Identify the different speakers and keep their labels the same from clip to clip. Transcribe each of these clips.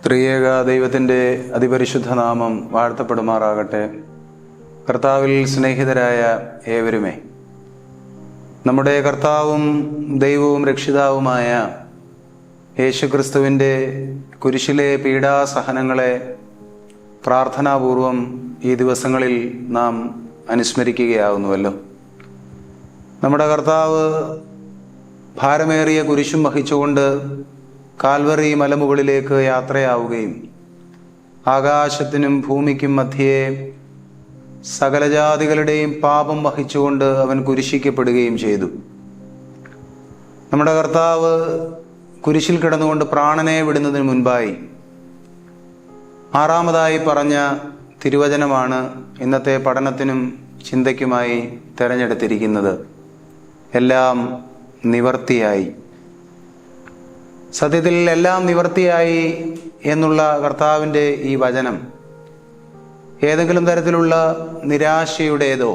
Speaker 1: ത്രിയേക ദൈവത്തിൻ്റെ അതിപരിശുദ്ധ നാമം വാഴ്ത്തപ്പെടുമാറാകട്ടെ. കർത്താവിൽ സ്നേഹിതരായ ഏവരുമേ, നമ്മുടെ കർത്താവും ദൈവവും രക്ഷിതാവുമായ യേശുക്രിസ്തുവിൻ്റെ കുരിശിലെ പീഡാസഹനങ്ങളെ പ്രാർത്ഥനാപൂർവം ഈ ദിവസങ്ങളിൽ നാം അനുസ്മരിക്കുകയാവുന്നുവല്ലോ. നമ്മുടെ കർത്താവ് ഭാരമേറിയ കുരിശും വഹിച്ചുകൊണ്ട് കാൽവറി മലമുകളിലേക്ക് യാത്രയാവുകയും ആകാശത്തിനും ഭൂമിക്കും മധ്യേ സകലജാതികളുടെയും പാപം വഹിച്ചുകൊണ്ട് അവൻ കുരിശിക്കപ്പെടുകയും ചെയ്തു. നമ്മുടെ കർത്താവ് കുരിശിൽ കിടന്നുകൊണ്ട് പ്രാണനെ വിടുന്നതിന് മുൻപായി ആറാമതായി പറഞ്ഞ തിരുവചനമാണ് ഇന്നത്തെ പഠനത്തിനും ചിന്തയ്ക്കുമായി തിരഞ്ഞെടുത്തിരിക്കുന്നത്. എല്ലാം നിവർത്തിയായി. സത്യത്തിൽ എല്ലാം നിവർത്തിയായി എന്നുള്ള കർത്താവിൻ്റെ ഈ വചനം ഏതെങ്കിലും തരത്തിലുള്ള നിരാശയുടേതോ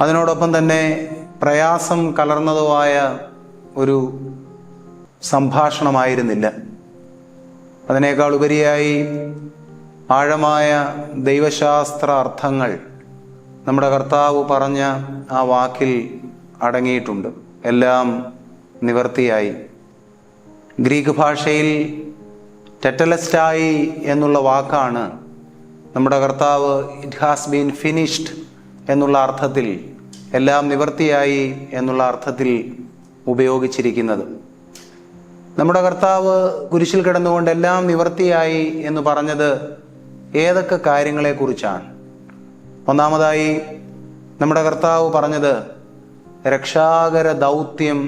Speaker 1: അതിനോടൊപ്പം തന്നെ പ്രയാസം കലർന്നതോ ആയ ഒരു സംഭാഷണമായിരുന്നില്ല. അതിനേക്കാൾ ഉപരിയായി ആഴമായ ദൈവശാസ്ത്ര അർത്ഥങ്ങൾ നമ്മുടെ കർത്താവ് പറഞ്ഞ ആ വാക്കിൽ അടങ്ങിയിട്ടുണ്ട്. എല്ലാം നിവർത്തിയായി. ഗ്രീക്ക് ഭാഷയിൽ ടെറ്റലസ്റ്റായി എന്നുള്ള വാക്കാണ് നമ്മുടെ കർത്താവ് ഇറ്റ് ഹാസ് ബീൻ ഫിനിഷ്ഡ് എന്നുള്ള അർത്ഥത്തിൽ, എല്ലാം നിവർത്തിയായി എന്നുള്ള അർത്ഥത്തിൽ ഉപയോഗിച്ചിരിക്കുന്നത്. നമ്മുടെ കർത്താവ് കുരിശിൽ കിടന്നുകൊണ്ട് എല്ലാം നിവർത്തിയായി എന്ന് പറഞ്ഞത് ഏതൊക്കെ കാര്യങ്ങളെക്കുറിച്ചാണ്? ഒന്നാമതായി നമ്മുടെ കർത്താവ് പറഞ്ഞത് രക്ഷാകര ദൗത്യം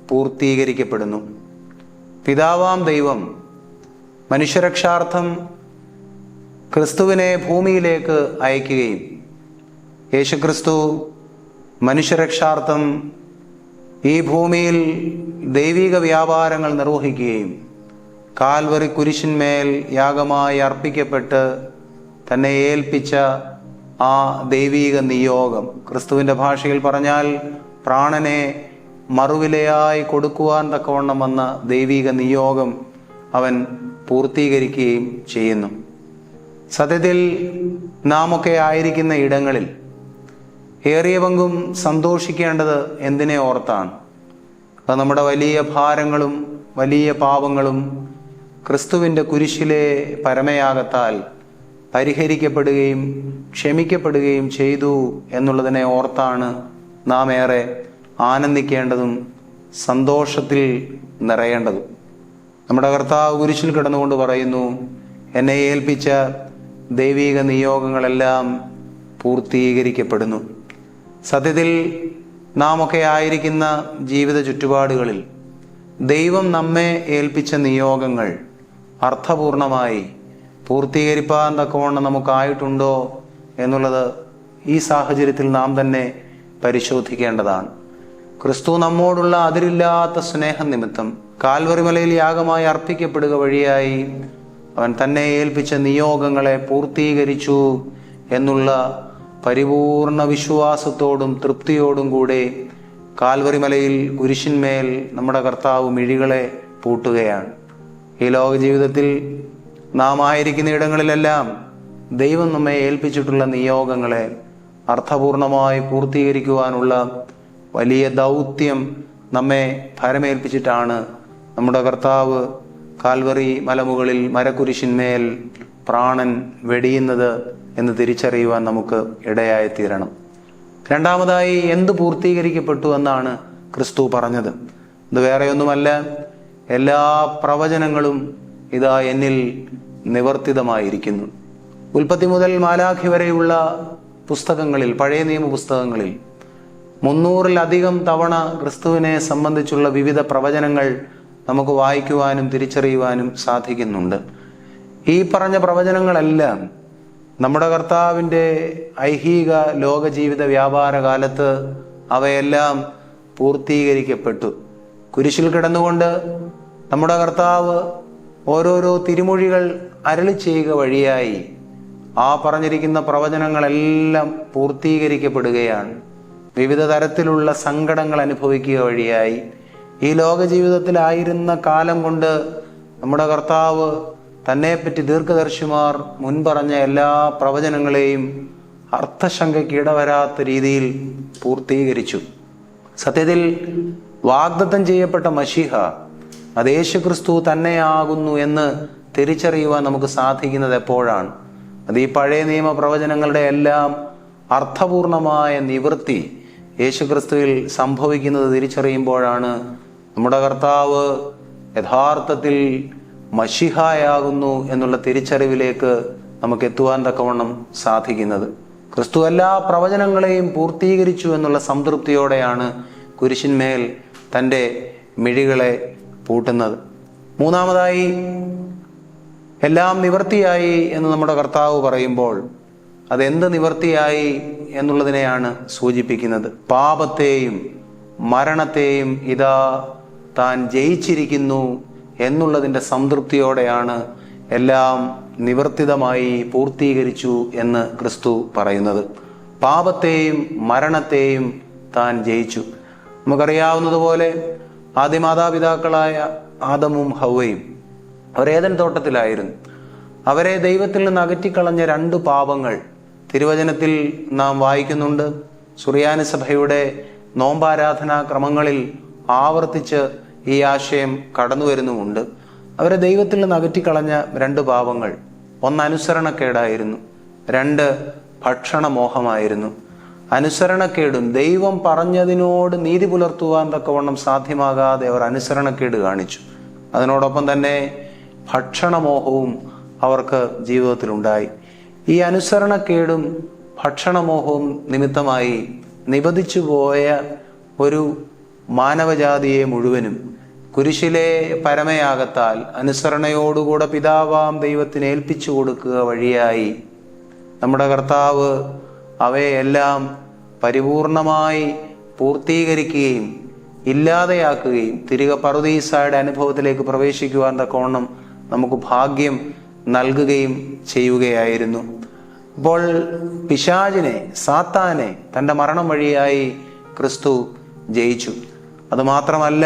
Speaker 1: പൂർത്തീകരിക്കപ്പെടുന്നു. പിതാവാം ദൈവം മനുഷ്യരക്ഷാർത്ഥം ക്രിസ്തുവിനെ ഭൂമിയിലേക്ക് അയക്കുകയും യേശുക്രിസ്തു മനുഷ്യരക്ഷാർത്ഥം ഈ ഭൂമിയിൽ ദൈവിക വ്യാപാരങ്ങൾ നിർവഹിക്കുകയും കാൽവറി കുരിശിന്മേൽ യാഗമായി അർപ്പിക്കപ്പെട്ട് തന്നെ ഏൽപ്പിച്ച ആ ദൈവിക നിയോഗം, ക്രിസ്തുവിൻ്റെ ഭാഷയിൽ പറഞ്ഞാൽ പ്രാണനെ മറുവിലയായി കൊടുക്കുവാൻ തക്കവണ്ണം വന്ന ദൈവിക നിയോഗം അവൻ പൂർത്തീകരിക്കുകയും ചെയ്യുന്നു. സത്യത്തിൽ നാം ഒക്കെ ആയിരിക്കുന്ന ഇടങ്ങളിൽ ഏറിയ പങ്കും സന്തോഷിക്കേണ്ടത് എന്തിനെ ഓർത്താണ്? അത് നമ്മുടെ വലിയ ഭാരങ്ങളും വലിയ പാപങ്ങളും ക്രിസ്തുവിൻ്റെ കുരിശിലെ പരമയാഗത്താൽ പരിഹരിക്കപ്പെടുകയും ക്ഷമിക്കപ്പെടുകയും ചെയ്തു എന്നുള്ളതിനെ ഓർത്താണ് നാം ഏറെ ആനന്ദിക്കേണ്ടതും സന്തോഷത്തിൽ നിറയേണ്ടതും. നമ്മുടെ കർത്താവ് കുരിശിൽ കിടന്നുകൊണ്ട് പറയുന്നു, എന്നെ ഏൽപ്പിച്ച ദൈവിക നിയോഗങ്ങളെല്ലാം പൂർത്തീകരിക്കപ്പെടുന്നു. സത്യത്തിൽ നാം ഒക്കെ ആയിരിക്കുന്ന ജീവിത ചുറ്റുപാടുകളിൽ ദൈവം നമ്മെ ഏൽപ്പിച്ച നിയോഗങ്ങൾ അർത്ഥപൂർണമായി പൂർത്തീകരിപ്പാൻ തക്കവണ്ണം നമുക്കായിട്ടുണ്ടോ എന്നുള്ളത് ഈ സാഹചര്യത്തിൽ നാം തന്നെ പരിശോധിക്കേണ്ടതാണ്. ക്രിസ്തു നമ്മോടുള്ള അതിരില്ലാത്ത സ്നേഹം നിമിത്തം കാൽവറി മലയിൽ യാഗമായി അർപ്പിക്കപ്പെടുക വഴിയായി അവൻ തന്നെ ഏൽപ്പിച്ച നിയോഗങ്ങളെ പൂർത്തീകരിച്ചു എന്നുള്ള പരിപൂർണ വിശ്വാസത്തോടും തൃപ്തിയോടും കൂടെ കാൽവറി മലയിൽ കുരിശിന്മേൽ നമ്മുടെ കർത്താവ് മിഴികളെ പൂട്ടുകയാണ്. ഈ ലോക ജീവിതത്തിൽ നാം ആയിരിക്കുന്ന ഇടങ്ങളിലെല്ലാം ദൈവം നമ്മെ ഏൽപ്പിച്ചിട്ടുള്ള നിയോഗങ്ങളെ അർത്ഥപൂർണമായി പൂർത്തീകരിക്കുവാനുള്ള വലിയ ദൗത്യം നമ്മെ ഭരമേൽപ്പിച്ചിട്ടാണ് നമ്മുടെ കർത്താവ് കാൽവറി മലമുകളിൽ മരക്കുരിശിന്മേൽ പ്രാണൻ വെടിയുന്നത് എന്ന് തിരിച്ചറിയുവാൻ നമുക്ക് ഇടയായിത്തീരണം. രണ്ടാമതായി എന്ത് പൂർത്തീകരിക്കപ്പെട്ടു എന്നാണ് ക്രിസ്തു പറഞ്ഞത്? ഇത് വേറെയൊന്നുമല്ല, എല്ലാ പ്രവചനങ്ങളും ഇതാ എന്നിൽ നിവർത്തിതമായിരിക്കുന്നു. ഉൽപ്പത്തി മുതൽ മാലാഖി വരെയുള്ള പുസ്തകങ്ങളിൽ, പഴയ നിയമ പുസ്തകങ്ങളിൽ 300-ലധികം തവണ ക്രിസ്തുവിനെ സംബന്ധിച്ചുള്ള വിവിധ പ്രവചനങ്ങൾ നമുക്ക് വായിക്കുവാനും തിരിച്ചറിയുവാനും സാധിക്കുന്നുണ്ട്. ഈ പറഞ്ഞ പ്രവചനങ്ങളെല്ലാം നമ്മുടെ കർത്താവിൻ്റെ ഐഹിക ലോകജീവിത വ്യാപാര കാലത്ത് അവയെല്ലാം പൂർത്തീകരിക്കപ്പെട്ടു. കുരിശിൽ കിടന്നുകൊണ്ട് നമ്മുടെ കർത്താവ് ഓരോരോ തിരുമൊഴികൾ അരുളി ചെയ്യുക വഴിയായി ആ പറഞ്ഞിരിക്കുന്ന പ്രവചനങ്ങളെല്ലാം പൂർത്തീകരിക്കപ്പെടുകയാണ്. വിവിധ തരത്തിലുള്ള സങ്കടങ്ങൾ അനുഭവിക്കുക വഴിയായി ഈ ലോക ജീവിതത്തിലായിരുന്ന കാലം കൊണ്ട് നമ്മുടെ കർത്താവ് തന്നെപ്പറ്റി ദീർഘദർശിമാർ മുൻപറഞ്ഞ എല്ലാ പ്രവചനങ്ങളെയും അർത്ഥശങ്കയ്ക്ക് ഇടവരാത്ത രീതിയിൽ പൂർത്തീകരിച്ചു. സത്യത്തിൽ വാഗ്ദത്തം ചെയ്യപ്പെട്ട മശീഹ അത് യേശുക്രിസ്തു തന്നെയാകുന്നു എന്ന് തിരിച്ചറിയുവാൻ നമുക്ക് സാധിക്കുന്നത് എപ്പോഴാണ്? അത് ഈ പഴയ നിയമ പ്രവചനങ്ങളുടെ എല്ലാം അർത്ഥപൂർണമായ നിവൃത്തി യേശുക്രിസ്തുവിൽ സംഭവിക്കുന്നത് തിരിച്ചറിയുമ്പോഴാണ് നമ്മുടെ കർത്താവ് യഥാർത്ഥത്തിൽ മശിഹായാകുന്നു എന്നുള്ള തിരിച്ചറിവിലേക്ക് നമുക്ക് എത്തുവാൻ തക്കവണ്ണം സാധിക്കുന്നത്. ക്രിസ്തു എല്ലാ പ്രവചനങ്ങളെയും പൂർത്തീകരിച്ചു എന്നുള്ള സംതൃപ്തിയോടെയാണ് കുരിശിന്മേൽ തൻ്റെ മിഴികളെ പൂട്ടുന്നത്. മൂന്നാമതായി, എല്ലാം നിവൃത്തിയായി എന്ന് നമ്മുടെ കർത്താവ് പറയുമ്പോൾ അതെന്ത് നിവൃത്തിയായി എന്നുള്ളതിനെയാണ് സൂചിപ്പിക്കുന്നത്. പാപത്തെയും മരണത്തെയും ഇതാ താൻ ജയിച്ചിരിക്കുന്നു എന്നുള്ളതിൻ്റെ സംതൃപ്തിയോടെയാണ് എല്ലാം നിവർത്തിതമായി പൂർത്തീകരിച്ചു എന്ന് ക്രിസ്തു പറയുന്നത്. പാപത്തെയും മരണത്തെയും താൻ ജയിച്ചു. നമുക്കറിയാവുന്നതുപോലെ ആദ്യ മാതാപിതാക്കളായ ആദമും ഹവ്വയും അവർ ഏദൻ തോട്ടത്തിലായിരുന്നു. അവരെ ദൈവത്തിൽ നിന്ന് അകറ്റിക്കളഞ്ഞ 2 പാപങ്ങൾ തിരുവചനത്തിൽ നാം വായിക്കുന്നുണ്ട്. സുറിയാനി സഭയുടെ നോമ്പാരാധനാ ക്രമങ്ങളിൽ ആവർത്തിച്ച് ഈ ആശയം കടന്നു വരുന്നുമുണ്ട്. അവരെ ദൈവത്തിൽ നിന്ന് അകറ്റിക്കളഞ്ഞ 2 പാപങ്ങൾ, 1 അനുസരണക്കേടായിരുന്നു, 2 ഭക്ഷണമോഹമായിരുന്നു. അനുസരണക്കേടും ദൈവം പറഞ്ഞതിനോട് നീതി പുലർത്തുവാൻ തക്കവണ്ണം സാധ്യമാകാതെ അവർ അനുസരണക്കേട് കാണിച്ചു. അതിനോടൊപ്പം തന്നെ ഭക്ഷണമോഹവും അവർക്ക് ജീവിതത്തിലുണ്ടായി. ഈ അനുസരണക്കേടും ഭക്ഷണമോഹവും നിമിത്തമായി നിബന്ധിച്ചു പോയ ഒരു മാനവജാതിയെ മുഴുവനും കുരിശിലെ പരമയാഗത്താൽ അനുസരണയോടുകൂടെ പിതാവാം ദൈവത്തിന് ഏൽപ്പിച്ചു കൊടുക്കുക വഴിയായി നമ്മുടെ കർത്താവ് അവയെല്ലാം പരിപൂർണമായി പൂർത്തീകരിക്കുകയും ഇല്ലാതെയാക്കുകയും തിരികെ പറുദീസായുടെ അനുഭവത്തിലേക്ക് പ്രവേശിക്കുവാൻ തക്കവണ്ണം നമുക്ക് ഭാഗ്യം നൽകുകയും ചെയ്യുകയായിരുന്നു. ഇപ്പോൾ പിശാചിനെ, സാത്താനെ തൻ്റെ മരണം വഴിയായി ക്രിസ്തു ജയിച്ചു. അതുമാത്രമല്ല,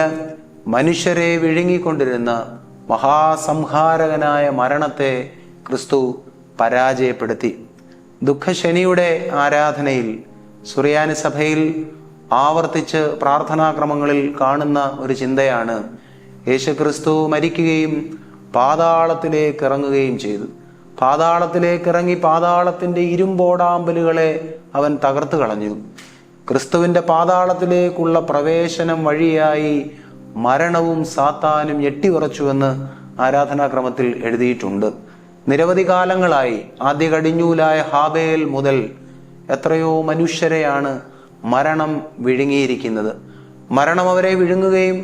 Speaker 1: മനുഷ്യരെ വിഴുങ്ങിക്കൊണ്ടിരുന്ന മഹാസംഹാരകനായ മരണത്തെ ക്രിസ്തു പരാജയപ്പെടുത്തി. ദുഃഖശനിയുടെ ആരാധനയിൽ സുറിയാനി സഭയിൽ ആവർത്തിച്ച് പ്രാർത്ഥനാക്രമങ്ങളിൽ കാണുന്ന ഒരു ചിന്തയാണ് യേശുക്രിസ്തു മരിക്കുകയും പാതാളത്തിലേക്ക് ഇറങ്ങുകയും ചെയ്തു. പാതാളത്തിലേക്ക് ഇറങ്ങി പാതാളത്തിൻ്റെ ഇരുമ്പോടാമ്പലുകളെ അവൻ തകർത്തു കളഞ്ഞു. ക്രിസ്തുവിൻ്റെ പാതാളത്തിലേക്കുള്ള പ്രവേശനം വഴിയായി മരണവും സാത്താനും ഞെട്ടിവിറച്ചുവെന്ന് ആരാധനാക്രമത്തിൽ എഴുതിയിട്ടുണ്ട്. നിരവധി കാലങ്ങളായി ആദ്യ കടിഞ്ഞൂലായ ഹാബേൽ മുതൽ എത്രയോ മനുഷ്യരെയാണ് മരണം വിഴുങ്ങിയിരിക്കുന്നത്. മരണം അവരെ വിഴുങ്ങുകയും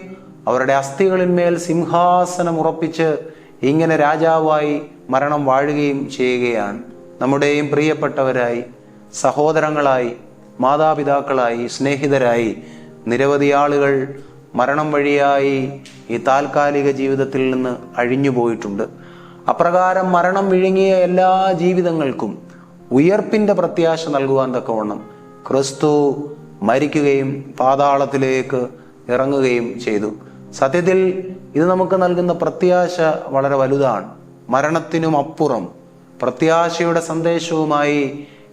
Speaker 1: അവരുടെ അസ്ഥികളിന്മേൽ സിംഹാസനം ഉറപ്പിച്ച് ഇങ്ങനെ രാജാവായി മരണം വാഴുകയും ചെയ്യുകയാണ്. നമ്മുടെയും പ്രിയപ്പെട്ടവരായി, സഹോദരങ്ങളായി, മാതാപിതാക്കളായി, സ്നേഹിതരായി നിരവധി ആളുകൾ മരണം വഴിയായി ഈ താൽക്കാലിക ജീവിതത്തിൽ നിന്ന് അഴിഞ്ഞു പോയിട്ടുണ്ട്. അപ്രകാരം മരണം വിഴുങ്ങിയ എല്ലാ ജീവിതങ്ങൾക്കും ഉയർപ്പിന്റെ പ്രത്യാശ നൽകുവാൻ തക്കവണ്ണം ക്രിസ്തു മരിക്കുകയും പാതാളത്തിലേക്ക് ഇറങ്ങുകയും ചെയ്തു. സത്യത്തിൽ ഇത് നമുക്ക് നൽകുന്ന പ്രത്യാശ വളരെ വലുതാണ്. മരണത്തിനും അപ്പുറം പ്രത്യാശയുടെ സന്ദേശവുമായി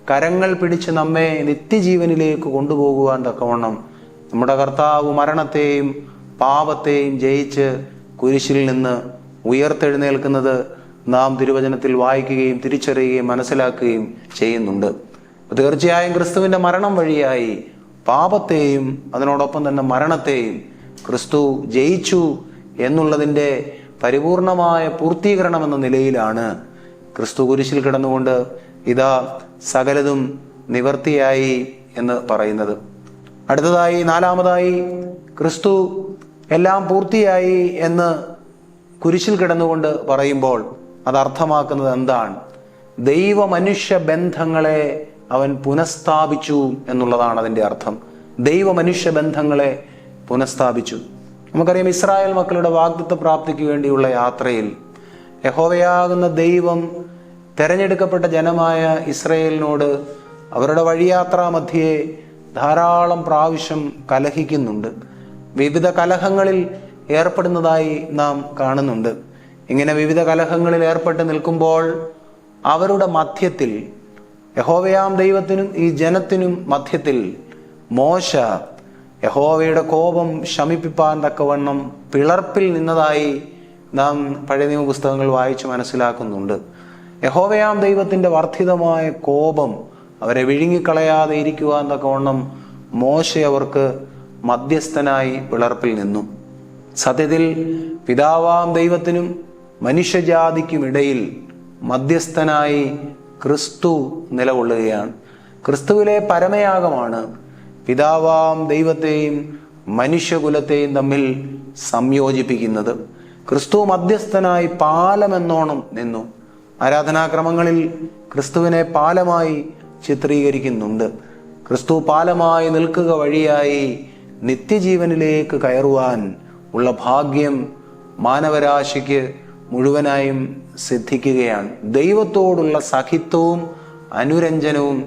Speaker 1: കരങ്ങൾ പിടിച്ച് നമ്മെ നിത്യജീവനിലേക്ക് കൊണ്ടുപോകുവാൻ തക്കവണ്ണം നമ്മുടെ കർത്താവ് മരണത്തെയും പാപത്തെയും ജയിച്ച് കുരിശിൽ നിന്ന് ഉയർത്തെഴുന്നേൽക്കുന്നത് നാം തിരുവചനത്തിൽ വായിക്കുകയും തിരിച്ചറിയുകയും മനസ്സിലാക്കുകയും ചെയ്യുന്നുണ്ട്. തീർച്ചയായും ക്രിസ്തുവിന്റെ മരണം വഴിയായി പാപത്തെയും അതിനോടൊപ്പം തന്നെ മരണത്തെയും ക്രിസ്തു ജയിച്ചു എന്നുള്ളതിൻ്റെ പരിപൂർണമായ പൂർത്തീകരണം എന്ന നിലയിലാണ് ക്രിസ്തു കുരിശിൽ കിടന്നുകൊണ്ട് ഇതാ സകലതും നിവർത്തിയായി എന്ന് പറയുന്നത്. അടുത്തതായി, 4-മതായി, ക്രിസ്തു എല്ലാം പൂർത്തിയായി എന്ന് കുരിശിൽ കിടന്നുകൊണ്ട് പറയുമ്പോൾ അത് അർത്ഥമാക്കുന്നത് എന്താണ്? ദൈവ മനുഷ്യ ബന്ധങ്ങളെ അവൻ പുനഃസ്ഥാപിച്ചു എന്നുള്ളതാണ് അതിൻ്റെ അർത്ഥം. ദൈവ മനുഷ്യ ബന്ധങ്ങളെ പുനഃസ്ഥാപിച്ചു. നമുക്കറിയാം, ഇസ്രായേൽ മക്കളുടെ വാഗ്ദത്ത പ്രാപ്തിക്ക് വേണ്ടിയുള്ള യാത്രയിൽ യഹോവയാകുന്ന ദൈവം തെരഞ്ഞെടുക്കപ്പെട്ട ജനമായ ഇസ്രായേലിനോട് അവരുടെ വഴിയാത്രാ മധ്യേ ധാരാളം പ്രാവശ്യം കലഹിക്കുന്നുണ്ട്. വിവിധ കലഹങ്ങളിൽ ഏർപ്പെടുന്നതായി നാം കാണുന്നുണ്ട്. ഇങ്ങനെ വിവിധ കലഹങ്ങളിൽ ഏർപ്പെട്ട് നിൽക്കുമ്പോൾ അവരുടെ മധ്യത്തിൽ, യഹോവയാം ദൈവത്തിനും ഈ ജനത്തിനും മധ്യത്തിൽ മോശ യഹോവയുടെ കോപം ശമിപ്പിപ്പാൻ തക്കവണ്ണം പിളർപ്പിൽ നിന്നതായി നാം പഴയ നിയമ പുസ്തകങ്ങൾ വായിച്ച് മനസ്സിലാക്കുന്നുണ്ട്. യഹോവയാം ദൈവത്തിൻ്റെ വർദ്ധിതമായ കോപം അവരെ വിഴുങ്ങിക്കളയാതെ ഇരിക്കുവാൻ തക്കവണ്ണം മോശ അവർക്ക് മധ്യസ്ഥനായി പിളർപ്പിൽ നിന്നു. സത്യത്തിൽ പിതാവാം ദൈവത്തിനും മനുഷ്യജാതിക്കുമിടയിൽ മധ്യസ്ഥനായി ക്രിസ്തു നിലകൊള്ളുകയാണ്. ക്രിസ്തുവിലെ പരമയാഗമാണ് പിതാവാം ദൈവത്തെയും മനുഷ്യകുലത്തെയും തമ്മിൽ സംയോജിപ്പിക്കുന്നത്. ക്രിസ്തു മധ്യസ്ഥനായി പാലമെന്നോണം നിന്നു. ആരാധനാക്രമങ്ങളിൽ ക്രിസ്തുവിനെ പാലമായി ചിത്രീകരിക്കുന്നുണ്ട്. ക്രിസ്തു പാലമായി നിൽക്കുക വഴിയായി നിത്യജീവനിലേക്ക് കയറുവാൻ ഉള്ള ഭാഗ്യം മാനവരാശിക്ക് മുഴുവനായും സിദ്ധിക്കുകയാണ്. ദൈവത്തോടുള്ള സഖിത്വവും അനുരഞ്ജനവും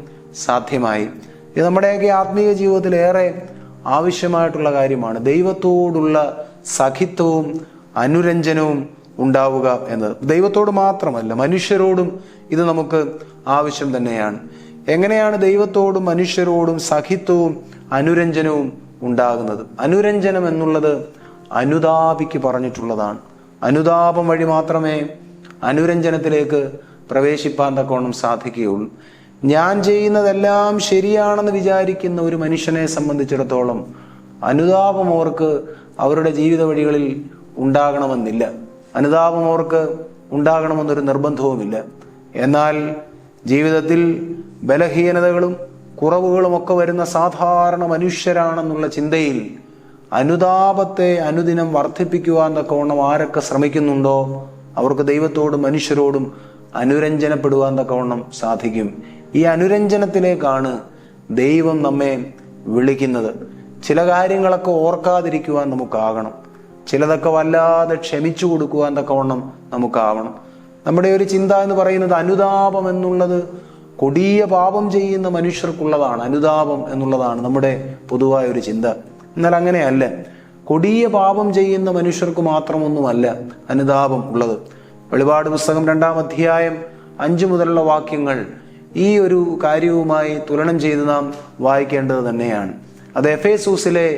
Speaker 1: സാധ്യമായി. ഇത് നമ്മുടെയൊക്കെ ആത്മീയ ജീവിതത്തിൽ ഏറെ ആവശ്യമായിട്ടുള്ള കാര്യമാണ്. ദൈവത്തോടുള്ള സഖിത്വവും അനുരഞ്ജനവും ഉണ്ടാവുക എന്നത് ദൈവത്തോട് മാത്രമല്ല, മനുഷ്യരോടും ഇത് നമുക്ക് ആവശ്യം തന്നെയാണ്. എങ്ങനെയാണ് ദൈവത്തോടും മനുഷ്യരോടും സഖിത്വവും അനുരഞ്ജനവും ഉണ്ടാകുന്നത്? അനുരഞ്ജനം എന്നുള്ളത് അനുതാപിക്ക് പറഞ്ഞിട്ടുള്ളതാണ്. അനുതാപം വഴി മാത്രമേ അനുരഞ്ജനത്തിലേക്ക് പ്രവേശിപ്പാൻ തക്കവണ്ണം സാധിക്കുകയുള്ളൂ. ഞാൻ ചെയ്യുന്നതെല്ലാം ശരിയാണെന്ന് വിചാരിക്കുന്ന ഒരു മനുഷ്യനെ സംബന്ധിച്ചിടത്തോളം അനുതാപം അവർക്ക് അവരുടെ ജീവിത വഴികളിൽ ഉണ്ടാകണമെന്നില്ല. അനുതാപം അവർക്ക് ഉണ്ടാകണമെന്നൊരു നിർബന്ധവുമില്ല. എന്നാൽ ജീവിതത്തിൽ ബലഹീനതകളും കുറവുകളുമൊക്കെ വരുന്ന സാധാരണ മനുഷ്യരാണെന്നുള്ള ചിന്തയിൽ അനുതാപത്തെ അനുദിനം വർദ്ധിപ്പിക്കുവാൻ തക്കവണ്ണം ആരൊക്കെ ശ്രമിക്കുന്നുണ്ടോ അവർക്ക് ദൈവത്തോടും മനുഷ്യരോടും അനുരഞ്ജനപ്പെടുവാൻ തക്കവണ്ണം സാധിക്കും. ഈ അനുരഞ്ജനത്തിലേക്കാണ് ദൈവം നമ്മെ വിളിക്കുന്നത്. ചില കാര്യങ്ങളൊക്കെ ഓർക്കാതിരിക്കുവാൻ നമുക്കാകണം. ചിലതൊക്കെ വല്ലാതെ ക്ഷമിച്ചു കൊടുക്കുവാൻ തക്കവണ്ണം നമുക്കാവണം. നമ്മുടെ ഒരു ചിന്ത എന്ന് പറയുന്നത് അനുതാപം എന്നുള്ളത് കൊടിയ പാപം ചെയ്യുന്ന മനുഷ്യർക്കുള്ളതാണ്. അനുതാപം എന്നുള്ളതാണ് നമ്മുടെ പൊതുവായ ഒരു ചിന്ത. എന്നാൽ അങ്ങനെയല്ല. കൊടിയ പാപം ചെയ്യുന്ന മനുഷ്യർക്ക് മാത്രമൊന്നുമല്ല അനുതാപം ഉള്ളത്. വെളിപാട് പുസ്തകം 2-ാം അധ്യായം 5 മുതലുള്ള വാക്യങ്ങൾ ഈ ഒരു കാര്യവുമായി തുലനം ചെയ്ത് നാം വായിക്കേണ്ടത് തന്നെയാണ്. അത് എഫേസൂസിലെ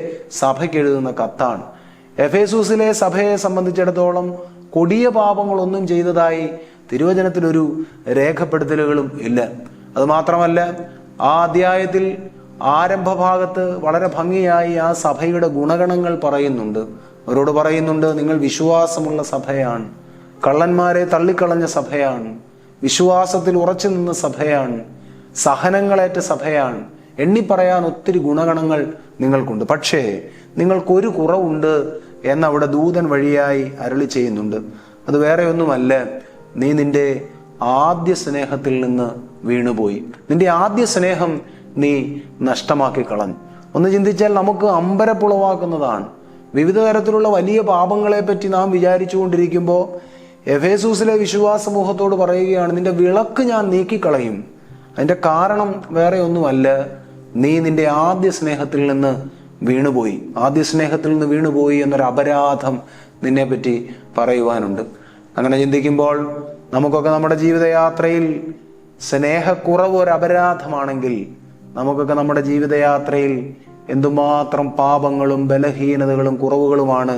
Speaker 1: സഭയ്ക്ക് എഴുതുന്ന കത്താണ്. എഫേസൂസിലെ സഭയെ സംബന്ധിച്ചിടത്തോളം കൊടിയ പാപങ്ങളൊന്നും ചെയ്തതായി തിരുവചനത്തിലൊരു രേഖപ്പെടുത്തലുകളും ഇല്ല. അതുമാത്രമല്ല, ആ അധ്യായത്തിൽ ആരംഭഭാഗത്ത് വളരെ ഭംഗിയായി ആ സഭയുടെ ഗുണഗണങ്ങൾ പറയുന്നുണ്ട്. അവരോട് പറയുന്നുണ്ട്, നിങ്ങൾ വിശ്വാസമുള്ള സഭയാണ്, കള്ളന്മാരെ തള്ളിക്കളഞ്ഞ സഭയാണ്, വിശ്വാസത്തിൽ ഉറച്ചു നിന്ന സഭയാണ്, സഹനങ്ങളേറ്റ സഭയാണ്. എണ്ണിപ്പറയാൻ ഒത്തിരി ഗുണഗണങ്ങൾ നിങ്ങൾക്കുണ്ട്. പക്ഷേ നിങ്ങൾക്കൊരു കുറവുണ്ട് എന്നവിടെ ദൂതൻ വഴിയായി അരുളി ചെയ്യുന്നുണ്ട്. അത് വേറെ ഒന്നുമല്ല, നീ നിന്റെ ആദ്യ സ്നേഹത്തിൽ നിന്ന് വീണുപോയി. നിന്റെ ആദ്യ സ്നേഹം നീ നഷ്ടമാക്കി കളഞ്ഞു. ഒന്ന് ചിന്തിച്ചാൽ നമുക്ക് അമ്പരപ്പുളവാക്കുന്നതാണ്. വിവിധ തരത്തിലുള്ള വലിയ പാപങ്ങളെ പറ്റി നാം വിചാരിച്ചു കൊണ്ടിരിക്കുമ്പോൾ എഫേസൂസിലെ വിശ്വാസ സമൂഹത്തോട് പറയുകയാണ്, നിന്റെ വിളക്ക് ഞാൻ നീക്കിക്കളയും. അതിന്റെ കാരണം വേറെ ഒന്നുമല്ല, നീ നിന്റെ ആദ്യ സ്നേഹത്തിൽ നിന്ന് വീണുപോയി. ആദ്യ സ്നേഹത്തിൽ നിന്ന് വീണുപോയി എന്നൊരു അപരാധം നിന്നെ പറ്റി പറയുവാനുണ്ട്. അങ്ങനെ ചിന്തിക്കുമ്പോൾ നമുക്കൊക്കെ നമ്മുടെ ജീവിതയാത്രയിൽ സ്നേഹക്കുറവ് ഒരു അപരാധമാണെങ്കിൽ നമുക്കൊക്കെ നമ്മുടെ ജീവിതയാത്രയിൽ എന്തുമാത്രം പാപങ്ങളും ബലഹീനതകളും കുറവുകളുമാണ്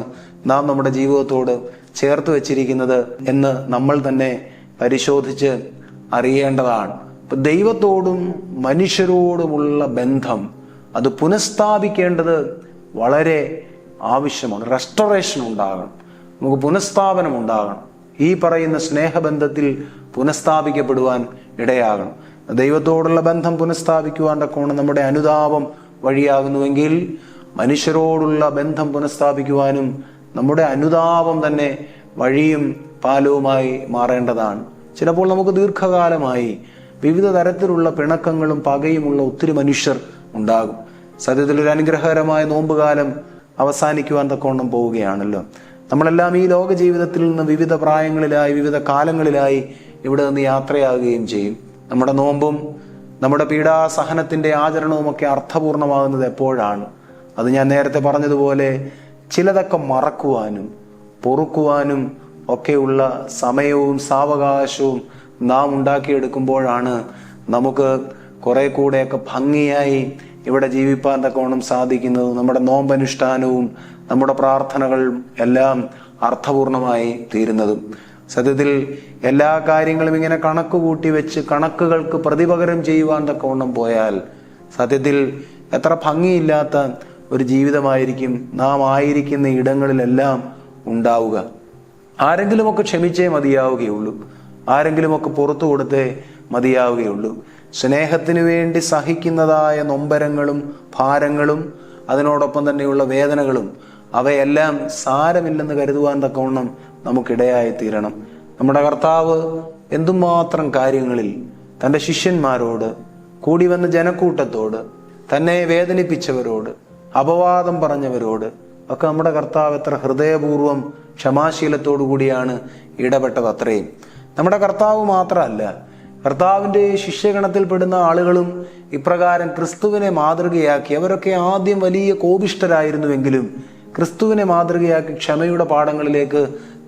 Speaker 1: നാം നമ്മുടെ ജീവിതത്തോട് ചേർത്ത് വെച്ചിരിക്കുന്നത് എന്ന് നമ്മൾ തന്നെ പരിശോധിച്ച് അറിയേണ്ടതാണ്. ഇപ്പൊ ദൈവത്തോടും മനുഷ്യരോടുമുള്ള ബന്ധം അത് പുനഃസ്ഥാപിക്കേണ്ടത് വളരെ ആവശ്യമാണ്. റെസ്റ്റോറേഷൻ ഉണ്ടാകണം, നമുക്ക് പുനഃസ്ഥാപനം ഉണ്ടാകണം. ഈ പറയുന്ന സ്നേഹബന്ധത്തിൽ പുനഃസ്ഥാപിക്കപ്പെടുവാൻ ഇടയാകണം. ദൈവത്തോടുള്ള ബന്ധം പുനഃസ്ഥാപിക്കുവാൻ തക്കോണം നമ്മുടെ അനുതാപം വഴിയാകുന്നുവെങ്കിൽ മനുഷ്യരോടുള്ള ബന്ധം പുനഃസ്ഥാപിക്കുവാനും നമ്മുടെ അനുതാപം തന്നെ വഴിയും പാലവുമായി മാറേണ്ടതാണ്. ചിലപ്പോൾ നമുക്ക് ദീർഘകാലമായി വിവിധ തരത്തിലുള്ള പിണക്കങ്ങളും പകയുമുള്ള ഒത്തിരി മനുഷ്യർ ഉണ്ടാകും. സത്യത്തിൽ ഒരു അനുഗ്രഹകരമായ നോമ്പുകാലം അവസാനിക്കുവാൻ തക്കോണം പോവുകയാണല്ലോ. നമ്മളെല്ലാം ഈ ലോക ജീവിതത്തിൽ നിന്ന് വിവിധ പ്രായങ്ങളിലായി വിവിധ കാലങ്ങളിലായി ഇവിടെ നിന്ന് യാത്രയാകുകയും ചെയ്യും. നമ്മുടെ നോമ്പും നമ്മുടെ പീഡാസഹനത്തിന്റെ ആചരണവും ഒക്കെ അർത്ഥപൂർണമാകുന്നത് എപ്പോഴാണ്? അത് ഞാൻ നേരത്തെ പറഞ്ഞതുപോലെ ചിലതൊക്കെ മറക്കുവാനും പൊറുക്കുവാനും ഒക്കെയുള്ള സമയവും സാവകാശവും നാം ഉണ്ടാക്കിയെടുക്കുമ്പോഴാണ് നമുക്ക് കുറെ കൂടെയൊക്കെ ഭംഗിയായി ഇവിടെ ജീവിപ്പാൻ തക്കവണ്ണം സാധിക്കുന്നത്. നമ്മുടെ നോമ്പനുഷ്ഠാനവും നമ്മുടെ പ്രാർത്ഥനകളും എല്ലാം അർത്ഥപൂർണമായി തീരുന്നതും. സത്യത്തിൽ എല്ലാ കാര്യങ്ങളും ഇങ്ങനെ കണക്ക് കൂട്ടി വെച്ച് കണക്കുകൾക്ക് പ്രതിപകരം ചെയ്യുവാൻ തക്കവണ്ണം പോയാൽ സത്യത്തിൽ എത്ര ഭംഗിയില്ലാത്ത ഒരു ജീവിതമായിരിക്കും നാം ആയിരിക്കുന്ന ഇടങ്ങളിലെല്ലാം ഉണ്ടാവുക. ആരെങ്കിലുമൊക്കെ ക്ഷമിച്ചേ മതിയാവുകയുള്ളൂ, ആരെങ്കിലുമൊക്കെ പുറത്തു കൊടുത്തേ മതിയാവുകയുള്ളൂ. സ്നേഹത്തിനു വേണ്ടി സഹിക്കുന്നതായ നൊമ്പരങ്ങളും ഭാരങ്ങളും അതിനോടൊപ്പം തന്നെയുള്ള വേദനകളും അവയെല്ലാം സാരമില്ലെന്ന് കരുതുവാൻ തക്കവണ്ണം നമുക്കിടയായി തീരണം. നമ്മുടെ കർത്താവ് എന്തുമാത്രം കാര്യങ്ങളിൽ തൻ്റെ ശിഷ്യന്മാരോട്, കൂടി വന്ന ജനക്കൂട്ടത്തോട്, തന്നെ വേദനിപ്പിച്ചവരോട്, അപവാദം പറഞ്ഞവരോട് ഒക്കെ നമ്മുടെ കർത്താവ് എത്ര ഹൃദയപൂർവ്വം ക്ഷമാശീലത്തോടു കൂടിയാണ് ഇടപെട്ടത്. അത്രയും നമ്മുടെ കർത്താവ് മാത്രമല്ല, കർത്താവിൻ്റെ ശിഷ്യഗണത്തിൽപ്പെടുന്ന ആളുകളും ഇപ്രകാരം ക്രിസ്തുവിനെ മാതൃകയാക്കി. അവരൊക്കെ ആദ്യം വലിയ കോപിഷ്ഠരായിരുന്നുവെങ്കിലും ക്രിസ്തുവിനെ മാതൃകയാക്കി ക്ഷമയുടെ പാഠങ്ങളിലേക്ക്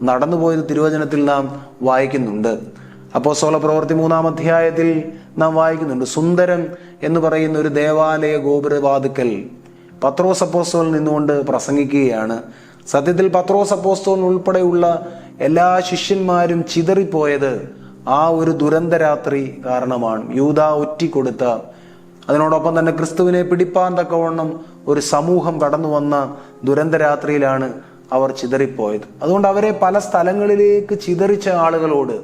Speaker 1: നടന്നുപോയത് തിരുവചനത്തിൽ നാം വായിക്കുന്നുണ്ട്. അപ്പോസ്തല പ്രവൃത്തി 3-ാം അധ്യായത്തിൽ നാം വായിക്കുന്നുണ്ട്. സുന്ദരം എന്ന് പറയുന്ന ഒരു ദേവാലയ ഗോപുരവാതുക്കൽ പത്രോസ് അപ്പോസ്തലൻ നിന്നുകൊണ്ട് പ്രസംഗിക്കുകയാണ്. സത്യത്തിൽ പത്രോസ് അപ്പോസ്തലൻ ഉൾപ്പെടെയുള്ള എല്ലാ ശിഷ്യന്മാരും ചിതറിപ്പോയത് ആ ഒരു ദുരന്തരാത്രി കാരണമാണ്. യൂദ ഒറ്റിക്കൊടുത്ത, അതിനോടൊപ്പം തന്നെ ക്രിസ്തുവിനെ പിടിപ്പാൻ തക്കവണ്ണം ഒരു സമൂഹം കടന്നു വന്ന ദുരന്തരാത്രിയിലാണ് അവർ ചിതറിപ്പോയത്. അതുകൊണ്ട് അവരെ പല സ്ഥലങ്ങളിലേക്ക് ചിതറിച്ച ആളുകളോട്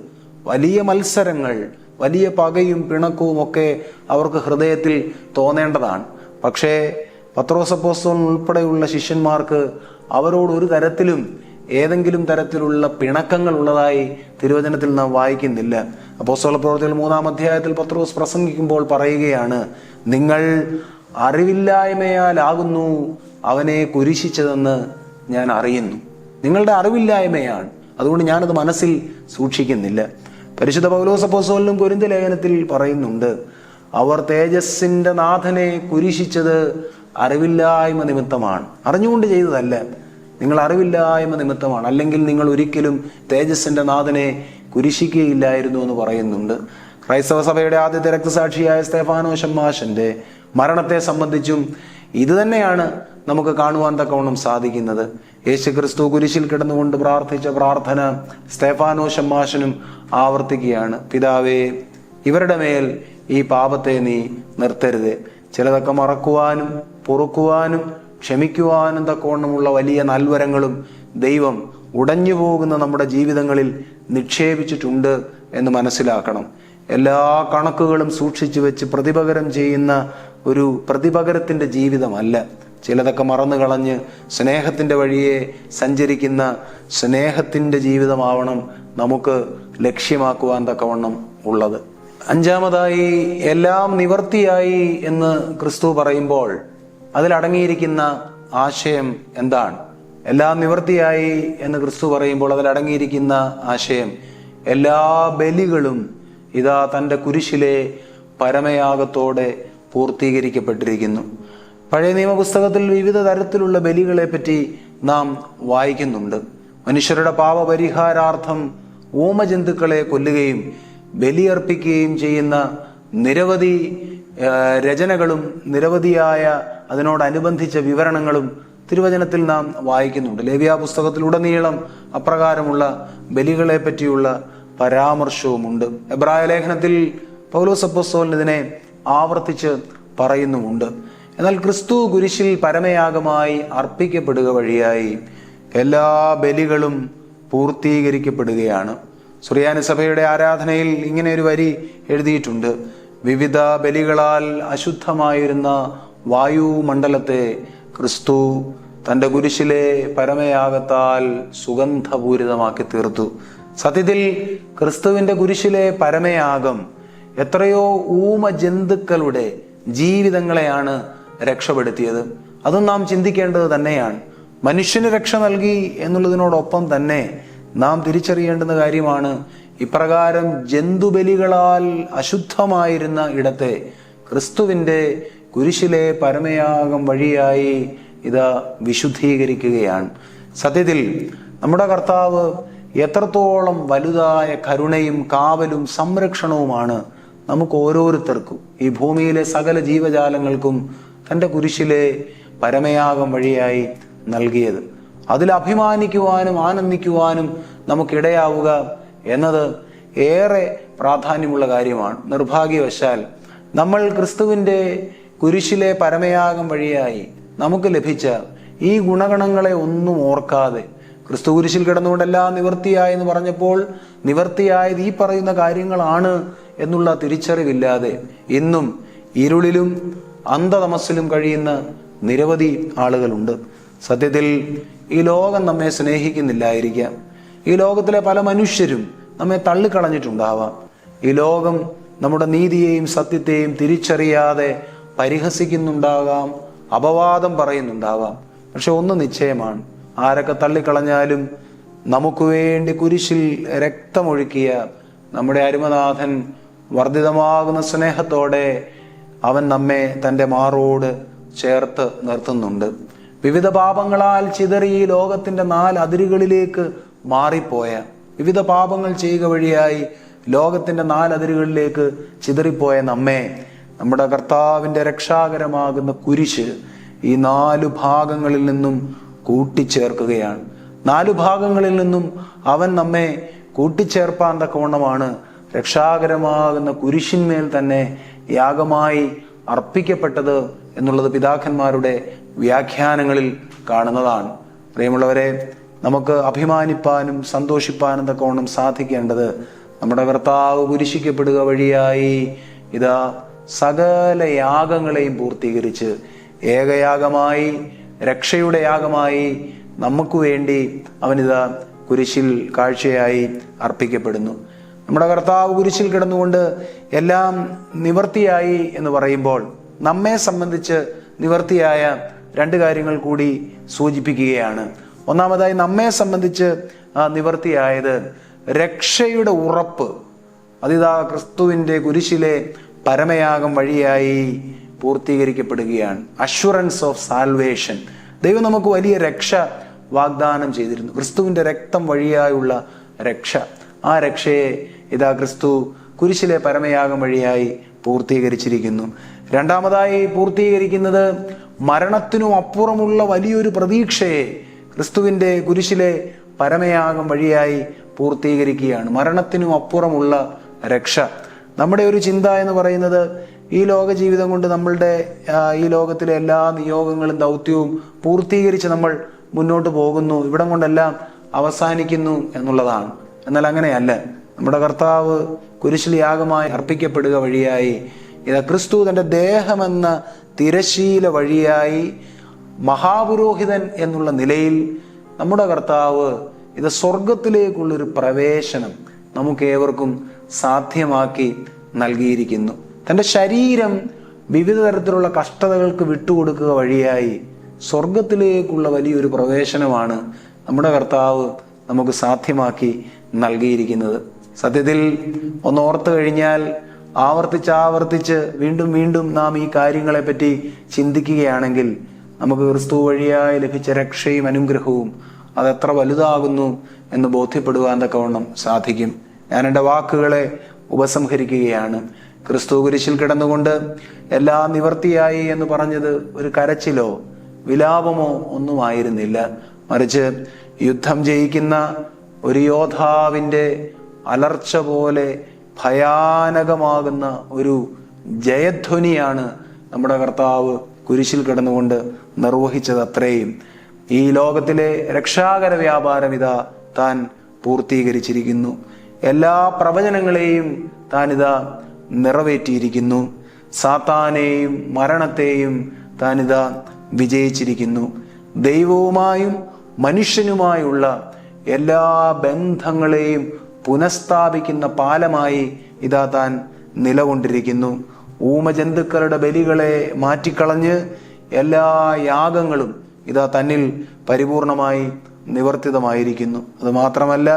Speaker 1: വലിയ മത്സരങ്ങൾ, വലിയ പകയും പിണക്കവും ഒക്കെ അവർക്ക് ഹൃദയത്തിൽ തോന്നേണ്ടതാണ്. പക്ഷേ പത്രോസ് അപ്പോസ്തലൻ ഉൾപ്പെടെയുള്ള ശിഷ്യന്മാർക്ക് അവരോട് ഒരു തരത്തിലും ഏതെങ്കിലും തരത്തിലുള്ള പിണക്കങ്ങൾ ഉള്ളതായി തിരുവചനത്തിൽ നാം വായിക്കുന്നില്ല. അപ്പോസ്തല പ്രവൃത്തികൾ 3-ാം അധ്യായത്തിൽ പത്രോസ് പ്രസംഗിക്കുമ്പോൾ പറയുകയാണ്, നിങ്ങൾ അറിവില്ലായ്മയാലാകുന്നു അവനെ കുരിശിച്ചതെന്ന് ഞാൻ അറിയുന്നു. നിങ്ങളുടെ അറിവില്ലായ്മയാണ്, അതുകൊണ്ട് ഞാനത് മനസ്സിൽ സൂക്ഷിക്കുന്നില്ല. പരിശുദ്ധ പൗലോസ് അപ്പോസ്തലനും കൊരിന്ഥ ലേഖനത്തിൽ പറയുന്നുണ്ട്, അവർ തേജസ്സിന്റെ നാഥനെ കുരിശിച്ചത് അറിവില്ലായ്മ നിമിത്തമാണ്, അറിഞ്ഞുകൊണ്ട് ചെയ്തതല്ല, നിങ്ങൾ അറിവില്ലായ്മ നിമിത്തമാണ്, അല്ലെങ്കിൽ നിങ്ങൾ ഒരിക്കലും തേജസ്സിന്റെ നാഥനെ കുരിശിക്കുകയില്ലായിരുന്നു എന്ന് പറയുന്നുണ്ട്. ക്രൈസ്തവ സഭയുടെ ആദ്യത്തെ രക്തസാക്ഷിയായ സ്തെഫാനോസ് ശമ്മാശന്റെ മരണത്തെ സംബന്ധിച്ചും ഇത് തന്നെയാണ് നമുക്ക് കാണുവാൻ തക്കവണ്ണം സാധിക്കുന്നത്. യേശുക്രിസ്തു കുരിശിൽ കിടന്നുകൊണ്ട് പ്രാർത്ഥിച്ച പ്രാർത്ഥന സ്തെഫാനോസ് ശമ്മാശനും ആവർത്തിക്കുകയാണ്, പിതാവേ, ഇവരുടെ മേൽ ഈ പാപത്തെ നീ നിർത്തരുത്. ചിലതൊക്കെ മറക്കുവാനും പൊറുക്കുവാനും ക്ഷമിക്കുവാനും തക്കവണ്ണമുള്ള വലിയ നൽവരങ്ങളും ദൈവം ഉടഞ്ഞു പോകുന്ന നമ്മുടെ ജീവിതങ്ങളിൽ നിക്ഷേപിച്ചിട്ടുണ്ട് എന്ന് മനസ്സിലാക്കണം. എല്ലാ കണക്കുകളും സൂക്ഷിച്ചു വെച്ച് പ്രതിപകരം ചെയ്യുന്ന ഒരു പ്രതിപകരത്തിന്റെ ജീവിതമല്ല. ചിലതൊക്കെ മറന്നു കളഞ്ഞ് സ്നേഹത്തിന്റെ വഴിയെ സഞ്ചരിക്കുന്ന സ്നേഹത്തിന്റെ ജീവിതമാവണം നമുക്ക് ലക്ഷ്യമാക്കുവാൻ തക്കവണ്ണം ഉള്ളത്. 5-മതായി എല്ലാം നിവർത്തിയായി എന്ന് ക്രിസ്തു പറയുമ്പോൾ അതിലടങ്ങിയിരിക്കുന്ന ആശയം എന്താണ്? എല്ലാം നിവർത്തിയായി എന്ന് ക്രിസ്തു പറയുമ്പോൾ അതിലടങ്ങിയിരിക്കുന്ന ആശയം, എല്ലാ ബലികളും ഇതാ തൻ്റെ കുരിശിലെ പരമയാഗത്തോടെ പൂർത്തീകരിക്കപ്പെട്ടിരിക്കുന്നു. പഴയ നിയമപുസ്തകത്തിൽ വിവിധ തരത്തിലുള്ള ബലികളെ പറ്റി നാം വായിക്കുന്നുണ്ട്. മനുഷ്യരുടെ പാപപരിഹാരാർത്ഥം ഓമജന്തുക്കളെ കൊല്ലുകയും ബലിയർപ്പിക്കുകയും ചെയ്യുന്ന നിരവധി രചനകളും നിരവധിയായ അതിനോടനുബന്ധിച്ച വിവരണങ്ങളും തിരുവചനത്തിൽ നാം വായിക്കുന്നുണ്ട്. ലേവ്യ പുസ്തകത്തിലുടനീളം അപ്രകാരമുള്ള ബലികളെ പറ്റിയുള്ള പരാമർശവുമുണ്ട്. എബ്രായ ലേഖനത്തിൽ പൗലോസ് അപ്പോസ്തലൻ ഇതിനെ ആവർത്തിച്ച് പറയുന്നുമുണ്ട്. എന്നാൽ ക്രിസ്തു കുരിശിൽ പരമയാഗമായി അർപ്പിക്കപ്പെടുക വഴിയായി എല്ലാ ബലികളും പൂർത്തീകരിക്കപ്പെടുകയാണ്. സുറിയാനി സഭയുടെ ആരാധനയിൽ ഇങ്ങനെ ഒരു വരി എഴുതിയിട്ടുണ്ട്, വിവിധ ബലികളാൽ അശുദ്ധമായിരുന്ന വായുമണ്ഡലത്തെ ക്രിസ്തു തൻ്റെ കുരിശിലെ പരമയാഗത്താൽ സുഗന്ധപൂരിതമാക്കി തീർത്തു. സത്യത്തിൽ ക്രിസ്തുവിന്റെ കുരിശിലെ പരമയാഗം എത്രയോ ഊമജന്തുക്കളുടെ ജീവിതങ്ങളെയാണ് രക്ഷപ്പെടുത്തിയത്. അതും നാം ചിന്തിക്കേണ്ടത് തന്നെയാണ്. മനുഷ്യന് രക്ഷ നൽകി എന്നുള്ളതിനോടൊപ്പം തന്നെ നാം തിരിച്ചറിയേണ്ടുന്ന കാര്യമാണ്, ഇപ്രകാരം ജന്തുബലികളാൽ അശുദ്ധമായിരുന്ന ഇടത്തെ ക്രിസ്തുവിന്റെ കുരിശിലെ പരമയാഗം വഴിയായി ഇത് വിശുദ്ധീകരിക്കുകയാണ്. സത്യത്തിൽ നമ്മുടെ കർത്താവ് എത്രത്തോളം വലുതായ കരുണയും കാവലും സംരക്ഷണവുമാണ് നമുക്ക് ഓരോരുത്തർക്കും, ഈ ഭൂമിയിലെ സകല ജീവജാലങ്ങൾക്കും തൻ്റെ കുരിശിലെ പരമയാഗം വഴിയായി നൽകിയത്. അതിൽ അഭിമാനിക്കുവാനും ആനന്ദിക്കുവാനും നമുക്കിടയാവുക എന്നത് ഏറെ പ്രാധാന്യമുള്ള കാര്യമാണ്. നിർഭാഗ്യവശാൽ നമ്മൾ ക്രിസ്തുവിൻ്റെ കുരിശിലെ പരമയാഗം വഴിയായി നമുക്ക് ലഭിച്ച ഈ ഗുണഗണങ്ങളെ ഒന്നും ഓർക്കാതെ, ക്രിസ്തു കുരിശിൽ കിടന്നുകൊണ്ടെല്ലാം നിവൃത്തിയായി എന്ന് പറഞ്ഞപ്പോൾ നിവൃത്തിയായത് ഈ പറയുന്ന കാര്യങ്ങളാണ് എന്നുള്ള തിരിച്ചറിവില്ലാതെ ഇന്നും ഇരുളിലും അന്ധതമസ്സിലും കഴിയുന്ന നിരവധി ആളുകളുണ്ട്. സത്യത്തിൽ ഈ ലോകം നമ്മെ സ്നേഹിക്കുന്നില്ലായിരിക്കാം. ഈ ലോകത്തിലെ പല മനുഷ്യരും നമ്മെ തള്ളിക്കളഞ്ഞിട്ടുണ്ടാവാം. ഈ ലോകം നമ്മുടെ നീതിയെയും സത്യത്തെയും തിരിച്ചറിയാതെ പരിഹസിക്കുന്നുണ്ടാകാം, അപവാദം പറയുന്നുണ്ടാവാം. പക്ഷെ ഒന്ന് നിശ്ചയമാണ്, ആരൊക്കെ തള്ളിക്കളഞ്ഞാലും നമുക്ക് വേണ്ടി കുരിശിൽ രക്തമൊഴുക്കിയ നമ്മുടെ അരുമനാഥൻ വർദ്ധിതമാകുന്ന സ്നേഹത്തോടെ അവൻ നമ്മെ തൻ്റെ മാറോട് ചേർത്ത് നിർത്തുന്നുണ്ട്. വിവിധ പാപങ്ങളാൽ ചിതറി ഈ ലോകത്തിൻ്റെ 4 അതിരുകളിലേക്ക് മാറിപ്പോയ, വിവിധ പാപങ്ങൾ ചെയ്യുക വഴിയായി ലോകത്തിൻ്റെ 4 അതിരുകളിലേക്ക് ചിതറിപ്പോയ നമ്മെ നമ്മുടെ കർത്താവിൻ്റെ രക്ഷാകരമാകുന്ന കുരിശ് ഈ 4 ഭാഗങ്ങളിൽ നിന്നും കൂട്ടിച്ചേർക്കുകയാണ്. 4 ഭാഗങ്ങളിൽ നിന്നും അവൻ നമ്മെ കൂട്ടിച്ചേർപ്പാൻ തക്കവണ്ണമാണ് രക്ഷാകരമാകുന്ന കുരിശിന്മേൽ തന്നെ യാഗമായി അർപ്പിക്കപ്പെട്ടത് എന്നുള്ളത് പിതാക്കന്മാരുടെ വ്യാഖ്യാനങ്ങളിൽ കാണുന്നതാണ്. പ്രിയമുള്ളവരെ, നമുക്ക് അഭിമാനിപ്പാനും സന്തോഷിപ്പാനും തക്കവണ്ണം സാധിക്കേണ്ടത് നമ്മുടെ കർത്താവ് കുരിശിക്കപ്പെടുക വഴിയായി ഇതാ സകല യാഗങ്ങളെയും പൂർത്തീകരിച്ച് ഏകയാഗമായി, രക്ഷയുടെ യാഗമായി നമുക്ക് വേണ്ടി അവനിതാ കുരിശിൽ കാഴ്ചയായി അർപ്പിക്കപ്പെടുന്നു. നമ്മുടെ കർത്താവ് കുരിശിൽ കിടന്നുകൊണ്ട് എല്ലാം നിവർത്തിയായി എന്ന് പറയുമ്പോൾ നമ്മെ സംബന്ധിച്ച് നിവർത്തിയായ 2 കാര്യങ്ങൾ കൂടി സൂചിപ്പിക്കുകയാണ്. ഒന്നാമതായി നമ്മെ സംബന്ധിച്ച് നിവർത്തിയായത് രക്ഷയുടെ ഉറപ്പ്, അതിതാ ക്രിസ്തുവിൻ്റെ കുരിശിലെ പരമയാഗം വഴിയായി പൂർത്തീകരിക്കപ്പെടുകയാണ്. Assurance of salvation. ദൈവം നമുക്ക് വലിയ രക്ഷ വാഗ്ദാനം ചെയ്തിരുന്നു, ക്രിസ്തുവിൻ്റെ രക്തം വഴിയായുള്ള രക്ഷ. ആ രക്ഷയെ ഇതാ ക്രിസ്തു കുരിശിലെ പരമയാഗം വഴിയായി പൂർത്തീകരിച്ചിരിക്കുന്നു. രണ്ടാമതായി പൂർത്തീകരിക്കുന്നത് മരണത്തിനും അപ്പുറമുള്ള വലിയൊരു പ്രതീക്ഷയെ ക്രിസ്തുവിൻ്റെ കുരിശിലെ പരമയാഗം വഴിയായി പൂർത്തീകരിക്കുകയാണ്. മരണത്തിനും അപ്പുറമുള്ള രക്ഷ. നമ്മുടെ ഒരു ചിന്ത എന്ന് പറയുന്നത് ഈ ലോക ജീവിതം കൊണ്ട് നമ്മളുടെ ഈ ലോകത്തിലെ എല്ലാ നിയോഗങ്ങളും ദൗത്യവും പൂർത്തീകരിച്ച് നമ്മൾ മുന്നോട്ട് പോകുന്നു, ഇവിടം കൊണ്ടെല്ലാം അവസാനിക്കുന്നു എന്നുള്ളതാണ്. എന്നാൽ അങ്ങനെയല്ല. നമ്മുടെ കർത്താവ് കുരിശിൽ യാഗമായി അർപ്പിക്കപ്പെടുക വഴിയായി ഇത് ക്രിസ്തു തൻ്റെ ദേഹമെന്ന തിരശീല വഴിയായി മഹാപുരോഹിതൻ എന്നുള്ള നിലയിൽ നമ്മുടെ കർത്താവ് ഇത് സ്വർഗത്തിലേക്കുള്ളൊരു പ്രവേശനം നമുക്ക് ഏവർക്കും സാധ്യമാക്കി നൽകിയിരിക്കുന്നു. തൻ്റെ ശരീരം വിവിധ തരത്തിലുള്ള കഷ്ടതകൾക്ക് വിട്ടുകൊടുക്കുക വഴിയായി സ്വർഗത്തിലേക്കുള്ള വലിയൊരു പ്രവേശനമാണ് നമ്മുടെ കർത്താവ് നമുക്ക് സാധ്യമാക്കി നൽകിയിരിക്കുന്നത്. സത്യത്തിൽ ഒന്ന് ഓർത്തു കഴിഞ്ഞാൽ ആവർത്തിച്ച് വീണ്ടും വീണ്ടും നാം ഈ കാര്യങ്ങളെപ്പറ്റി ചിന്തിക്കുകയാണെങ്കിൽ നമുക്ക് ക്രിസ്തു വഴിയായി ലഭിച്ച രക്ഷയും അനുഗ്രഹവും അതെത്ര വലുതാകുന്നു എന്ന് ബോധ്യപ്പെടുവാൻ തക്കവണ്ണം സാധിക്കും. ഞാൻ എൻ്റെ വാക്കുകളെ ഉപസംഹരിക്കുകയാണ്. ക്രിസ്തു കുരിശിൽ കിടന്നുകൊണ്ട് എല്ലാം നിവർത്തിയായി എന്ന് പറഞ്ഞത് ഒരു കരച്ചിലോ വിലാപമോ ഒന്നുമായിരുന്നില്ല. മറിച്ച് യുദ്ധം ജയിക്കുന്ന ഒരു യോദ്ധാവിൻ്റെ അലർച്ച പോലെ ഭയാനകമാകുന്ന ഒരു ജയധ്വനിയാണ് നമ്മുടെ കർത്താവ് കുരിശിൽ കിടന്നുകൊണ്ട് നിർവഹിച്ചത്. അത്രയും ഈ ലോകത്തിലെ രക്ഷാകര വ്യാപാരം ഇതാ താൻ പൂർത്തീകരിച്ചിരിക്കുന്നു. എല്ലാ പ്രവചനങ്ങളെയും താൻ ഇതാ നിറവേറ്റിയിരിക്കുന്നു. സാത്താനെയും മരണത്തെയും താൻ ഇതാ വിജയിച്ചിരിക്കുന്നു. ദൈവവുമായും മനുഷ്യനുമായുള്ള എല്ലാ ബന്ധങ്ങളെയും പുനഃസ്ഥാപിക്കുന്ന പാലമായി ഇതാ താൻ നിലകൊണ്ടിരിക്കുന്നു. ഊമജന്തുക്കളുടെ ബലികളെ മാറ്റിക്കളഞ്ഞ് എല്ലാ യാഗങ്ങളും ഇതാ തന്നിൽ പരിപൂർണമായി നിവർത്തിതമായിരിക്കുന്നു. അതുമാത്രമല്ല,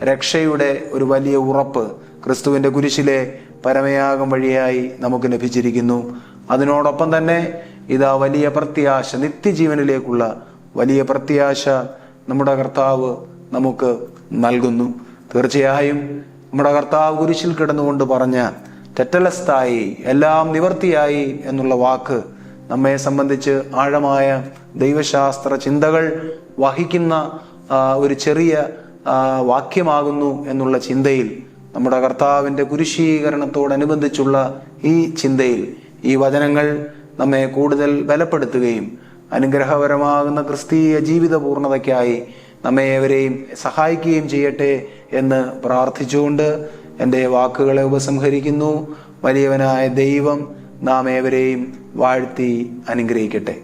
Speaker 1: രക്ഷയുടെ ഒരു വലിയ ഉറപ്പ് ക്രിസ്തുവിൻ്റെ കുരിശിലെ പരമയാഗം വഴിയായി നമുക്ക് ലഭിച്ചിരിക്കുന്നു. അതിനോടൊപ്പം തന്നെ ഇതാ വലിയ പ്രത്യാശ, നിത്യജീവനിലേക്കുള്ള വലിയ പ്രത്യാശ നമ്മുടെ കർത്താവ് നമുക്ക് നൽകുന്നു. തീർച്ചയായും നമ്മുടെ കർത്താവ് കുരിശിൽ കിടന്നുകൊണ്ട് പറഞ്ഞ ടെറ്റലസ്തായി, എല്ലാം നിവർത്തിയായി എന്നുള്ള വാക്ക് നമ്മെ സംബന്ധിച്ച് ആഴമായ ദൈവശാസ്ത്ര ചിന്തകൾ വഹിക്കുന്ന ഒരു ചെറിയ വാക്യമാകുന്നു എന്നുള്ള ചിന്തയിൽ, നമ്മുടെ കർത്താവിൻ്റെ കുരിശീകരണത്തോടനുബന്ധിച്ചുള്ള ഈ ചിന്തയിൽ ഈ വചനങ്ങൾ നമ്മെ കൂടുതൽ ബലപ്പെടുത്തുകയും അനുഗ്രഹപരമാകുന്ന ക്രിസ്തീയ ജീവിത പൂർണ്ണതയ്ക്കായി നമ്മെ ഏവരെയും സഹായിക്കുകയും ചെയ്യട്ടെ എന്ന് പ്രാർത്ഥിച്ചുകൊണ്ട് എൻ്റെ വാക്കുകളെ ഉപസംഹരിക്കുന്നു. വലിയവനായ ദൈവം നാം ഏവരെയും വാഴ്ത്തി അനുഗ്രഹിക്കട്ടെ.